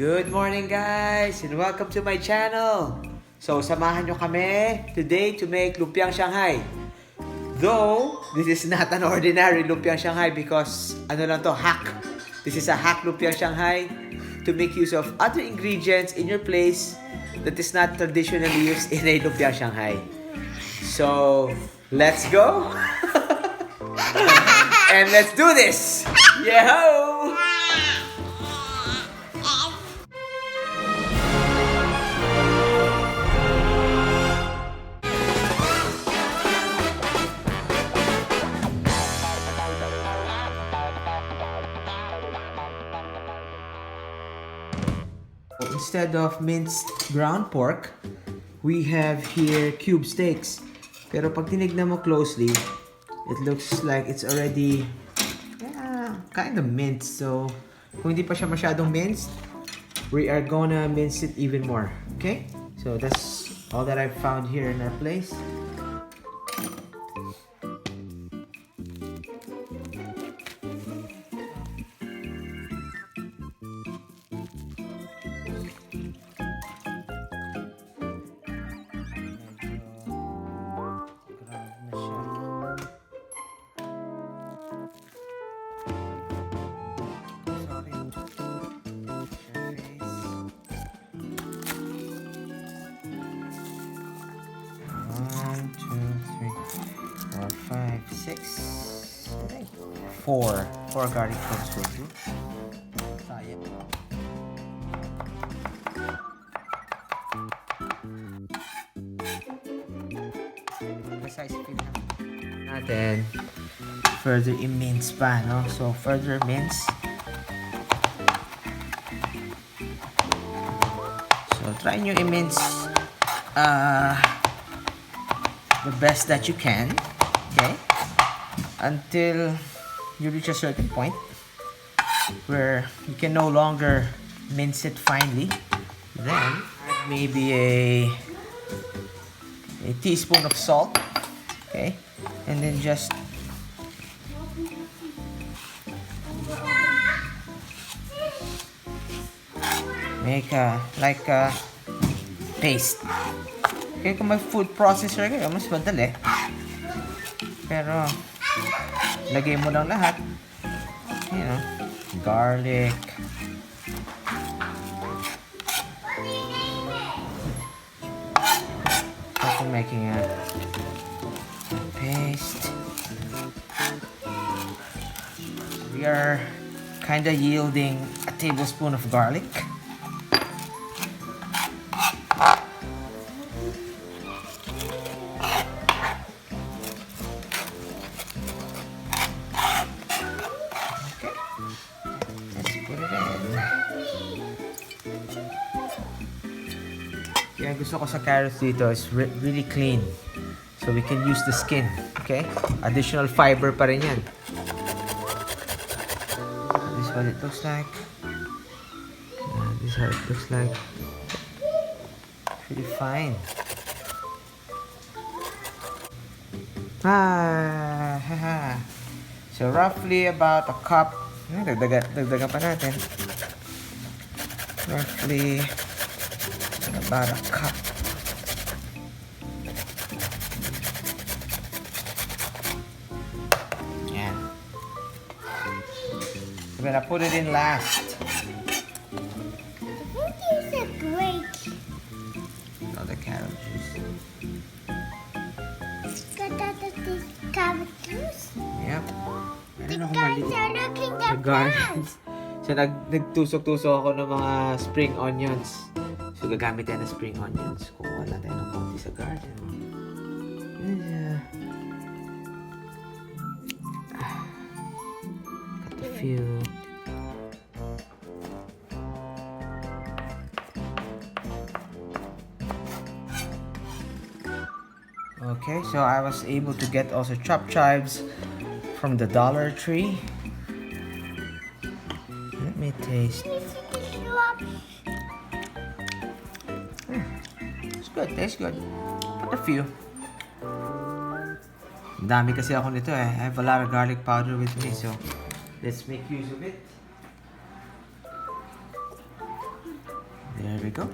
Good morning guys and welcome to my channel. So samahan nyo kami today to make Lumpiang Shanghai. Though this is not an ordinary Lumpiang Shanghai because ano lang to, hack. This is a hack Lumpiang Shanghai to make use of other ingredients in your place that is not traditionally used in a Lumpiang Shanghai. So let's go. And let's do this. Yeho! Instead of minced ground pork, we have here cube steaks. Pero pag tinignan mo closely, it looks like it's already kind of minced. So, kung hindi pa siya masyadong minced, we are gonna mince it even more. Okay? So, that's all that I've found here in our place. Four garlic cloves will do. Natin further immense pa, no? So further mince. So try nyo immense the best that you can, okay? Until you reach a certain point where you can no longer mince it finely. Then maybe a teaspoon of salt, okay, and then just make like a paste. Okay, kung may food processor kayo, mas madali. Pero lagay mo lang lahat. You know, garlic. Also making a paste. We are kind of yielding a tablespoon of garlic. Kaya gusto ko sa carrots dito is really clean. So we can use the skin. Okay? Additional fiber pa rin yan. This is what it looks like. This is how it looks like. Pretty fine. So roughly about a cup. Dagdagan pa natin. Roughly about a cup. Yeah. I'm gonna put it in last. What is a grape? Another carrot juice. That is carrot juice? Yep. The guys are looking at gardens. So nagtusok-tusok ako ng mga spring onions. So gagamit tayo ng spring onions. Kukuha lang tayo ng konti sa garden. Got a few. Okay, so I was able to get also chopped chives from the Dollar Tree. Let me taste. It's good, tastes good. But a few. Dami kasi ako nito eh. I have a lot of garlic powder with me, so let's make use of it. There we go.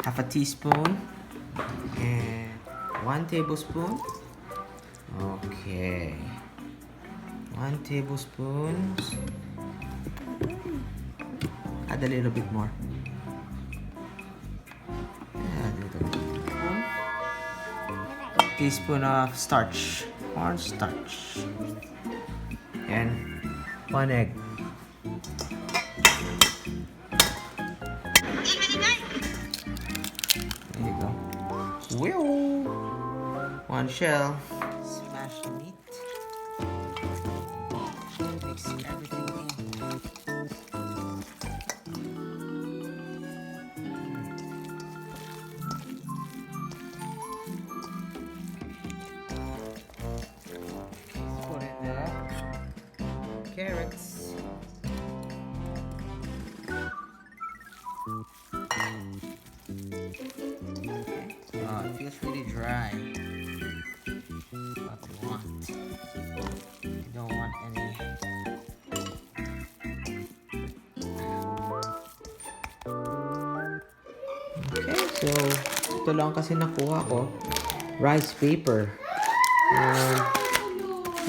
Half a teaspoon. And 1 tablespoon. Okay. 1 tablespoon. Add a little bit more. Add a little bit. Teaspoon of starch. Cornstarch. And 1 egg. There you go. Wheel. 1 shell. Smash the meat. Mix everything in. Put in the carrots. Oh, it feels really dry. What we want. You don't want any. Okay, so ito lang kasi nakuha ko. Rice paper.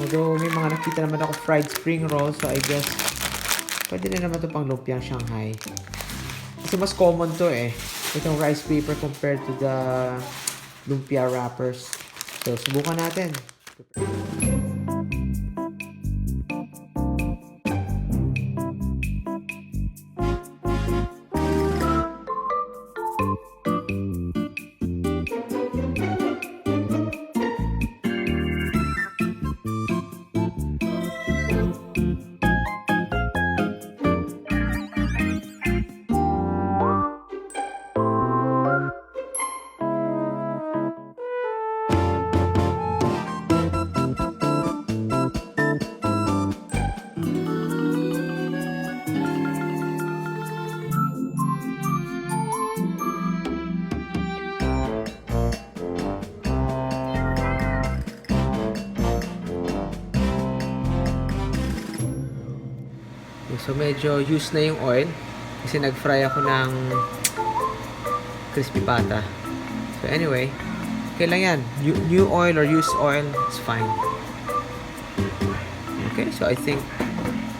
Although may mga nakita naman ako fried spring rolls, so I guess pwede na naman ito pang lumpiang Shanghai. Kasi mas common to eh. Itong rice paper compared to the lumpia wrappers. So, subukan natin. So medyo used na yung oil kasi nag-fry ako ng crispy pata. So anyway, okay lang yan. New oil or used oil, it's fine. Okay, so I think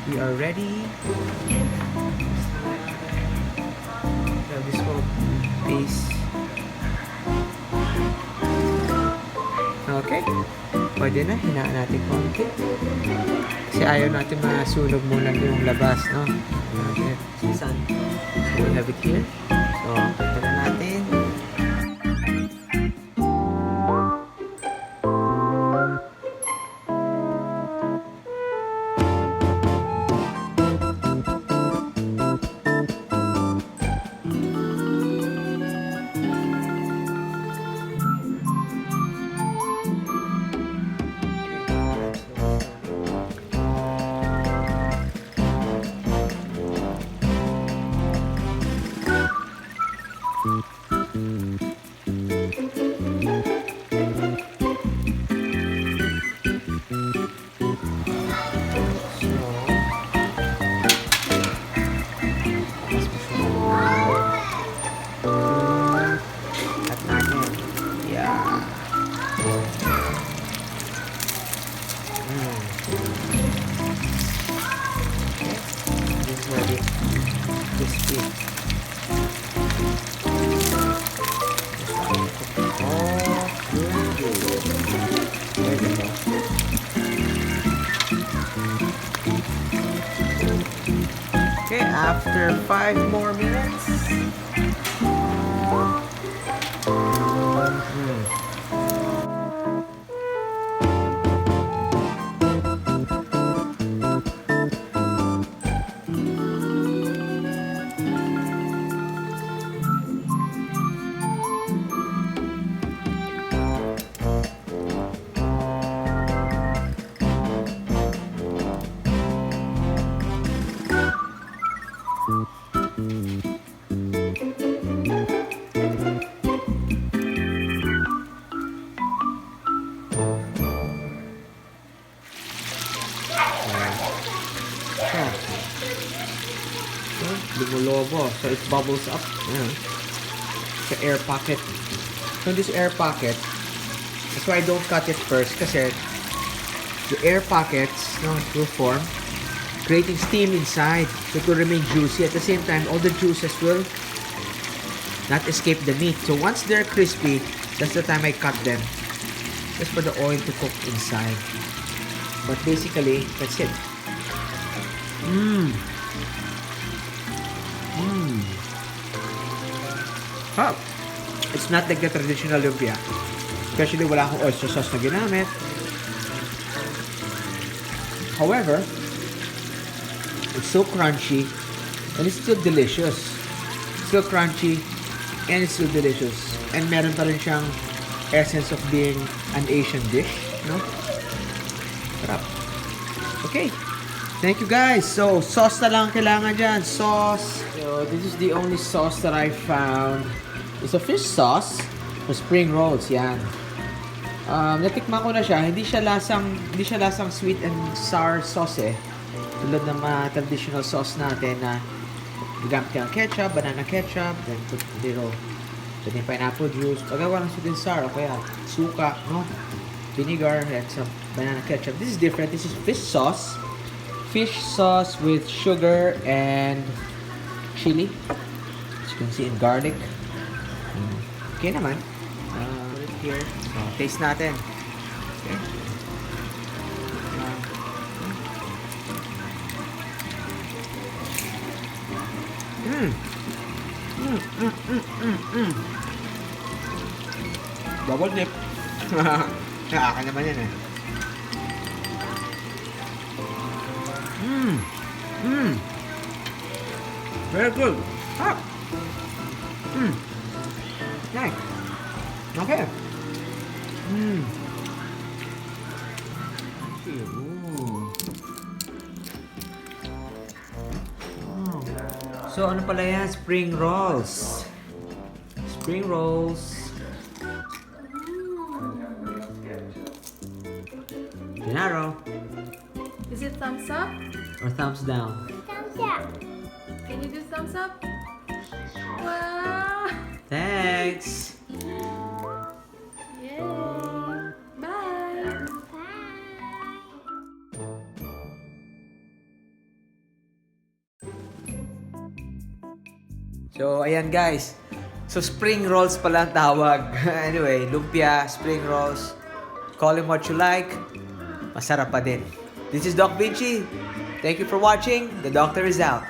we are ready. Grab this whole piece. Okay, pwede na. Hinaan natin konti. Kasi ayaw natin masunog muna yung labas, no? Okay. So we have it here. So, pwede na natin. Okay, after 5 more minutes. it bubbles up. Ayan. Sa air pocket. So this air pocket, that's why I don't cut it first kasi the air pockets, no, it will form, creating steam inside. So it will remain juicy. At the same time, all the juices will not escape the meat. So once they're crispy, that's the time I cut them. Just for the oil to cook inside. But basically, that's it. Oh, it's not like the traditional lumpia. Especially wala akong oyster sauce na ginamit. However, it's so crunchy and it's still delicious. Still crunchy and it's still delicious. And meron pa rin siyang essence of being an Asian dish, no? Sarap. Okay. Thank you guys. So, sauce na lang kailangan dyan. Sauce. So, this is the only sauce that I found. It's a fish sauce for spring rolls. Yan. Natikman ko na siya. Hindi siya lasang sweet and sour sauce eh. Tulad ng mga traditional sauce natin na gamit ka ng ketchup, banana ketchup, then put little pineapple juice. Pagawa ng sweet and sour. Kaya suka, no? Vinegar, and some banana ketchup. This is different. This is fish sauce. Fish sauce with sugar and chili. As you can see, and garlic. Okay naman. Put it here. Taste natin. Okay. Double dip. Akin naman yan eh. Very good. Ah. Nice. Okay. So, ano pala yan? Spring rolls. Spring rolls. Gennaro. Is it thumbs up? Or thumbs down? Thumbs up. Can you do thumbs up? Wow! Thanks. Yay! Bye! So, ayan guys. So, spring rolls pala ang tawag. Anyway, lumpia, spring rolls. Call them what you like. Masarap pa din. This is Doc Vinci. Thank you for watching. The doctor is out.